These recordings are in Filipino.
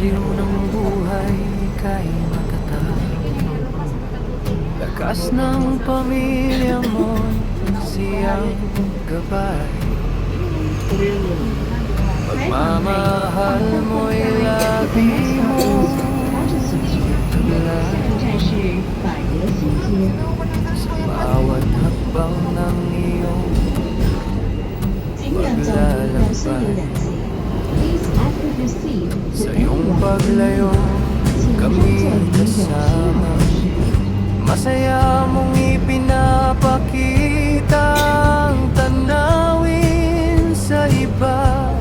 aliw ng buhay kay matatag. Lakas ng pamilya mo'y siyang gabay. Pagmamahal mo'y labi mo taglay. Sa bawat hakbang ng iyong paglalakbay, sa iyong paglayo kami kasama. Masaya mong ipinapakita ang tanawin sa iba,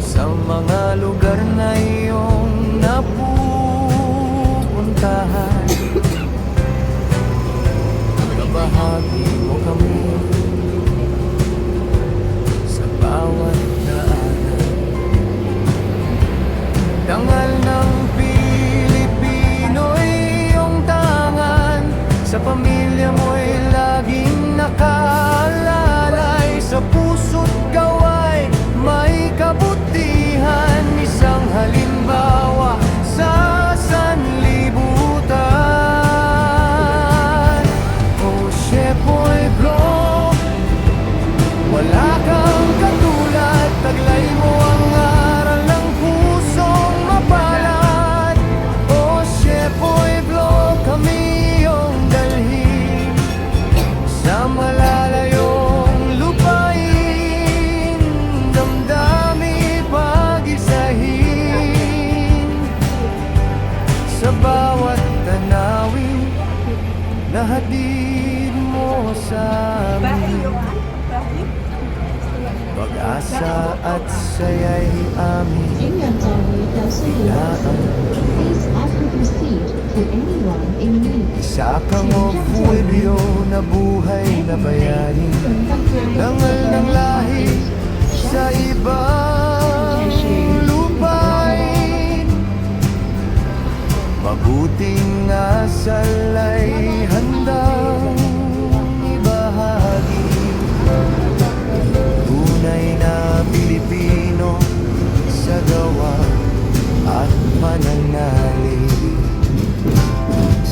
sa mga lugar na iyong napupuntahan. Kabahagi mo kami sa bawat daanan. Dangal ng Pilipino'y iyong tangan, sa pamilya mo'y laging nakaalalay. Sa puso't gaway may kabutihan, isang halimbawa sa sanlibutan. O Shepoy Blo, wala kang katulad, taglay mo ang aral ng pusong mapalad. O Shepoy Blo, kami iyong dalhin sa malalayong lupain, damdami pag-isahin. Sa bawat tanawin na hatid mo sa amin, pag-asa at saya'y amin ilaan. Isa kang ofulyo na buhay na bayani, dangal ng lahi sa ibang lupain. Mabuting asal ay handang ibahagi, tunay na Pilipino sa gawa at pananalig.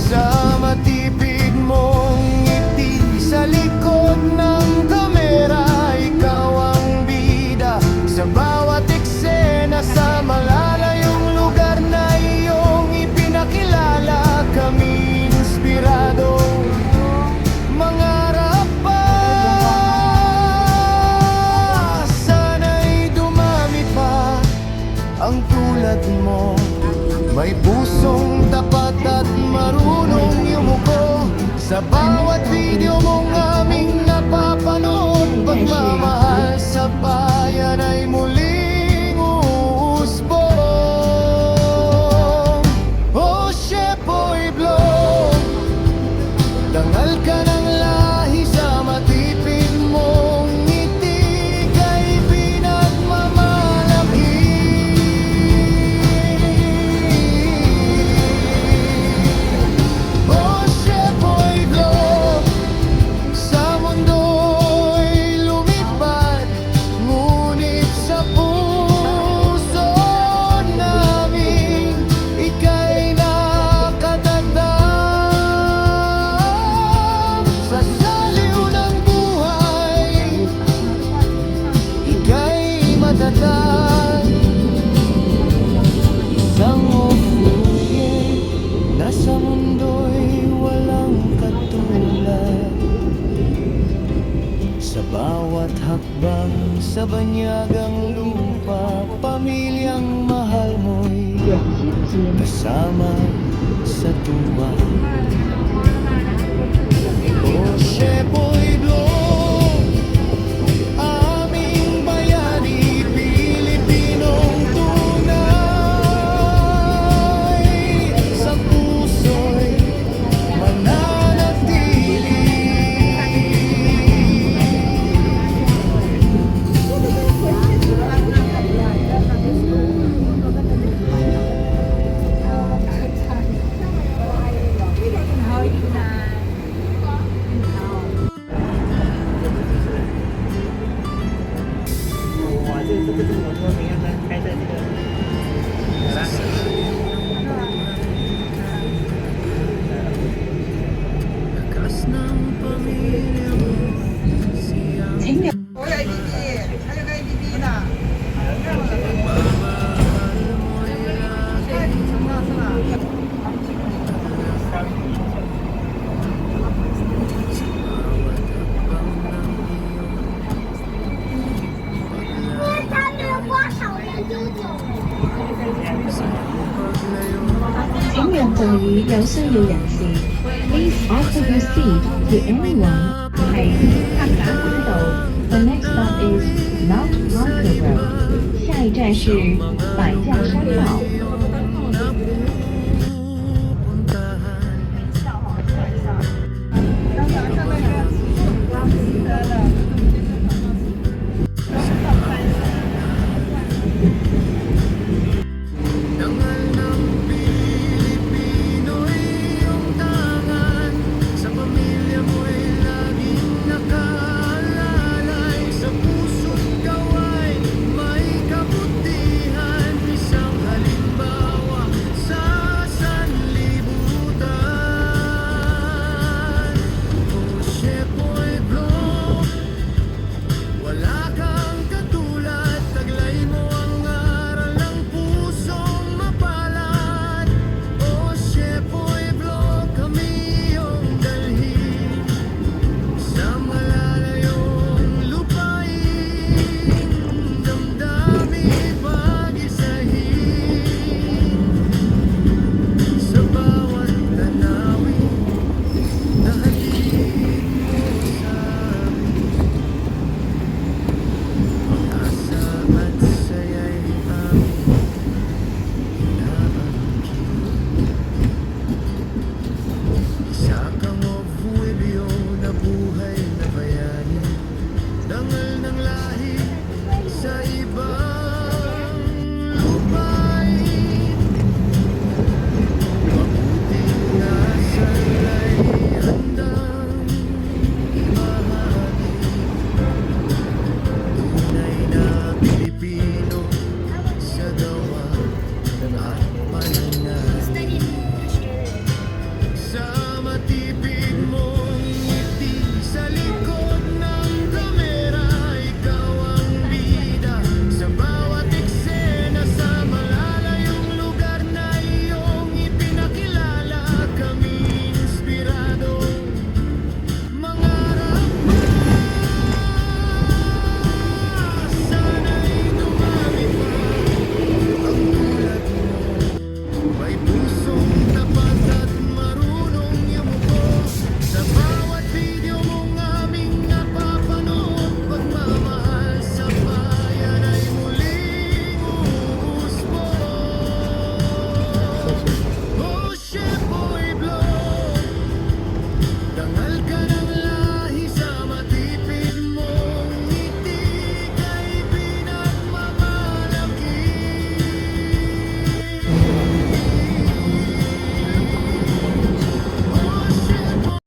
Sa matipid mong ngiti sa likod ng kamera, ikaw ang bida sa bawat eksena. Sa malalayong lugar na iyong ipinakilala, kami inspirado mangarap pa. Sana'y dumami pa ang tulad mo, may pusong tapat at marunong yumuko. Sa bawat video mong aming napapanood, pagmamahal sa bayan ay muling uusbong. O Shepoy Blo, dangal ka ng lahi sa matipid mong ngiti, kay pinagmamalaki. O Shepoy Blo, sa mundo'y lumipad, ngunit sa puso namin ika'y nakatatag. Sa saliw ng buhay ika'y matatag. Isang ofulye na sa mundo'y walang katulad, sa bawat hakbang sa banyagang lupa, pamilyang mahal mo'y kasama sa tuwa. O Shepoy Blo, aming bayani, Pilipinong tunay, sa puso'y mananatili. 於有需要人士。Please offer your seat to anyone。係塔打古道。The next stop is Mount Marker Road。下一站是百架山道。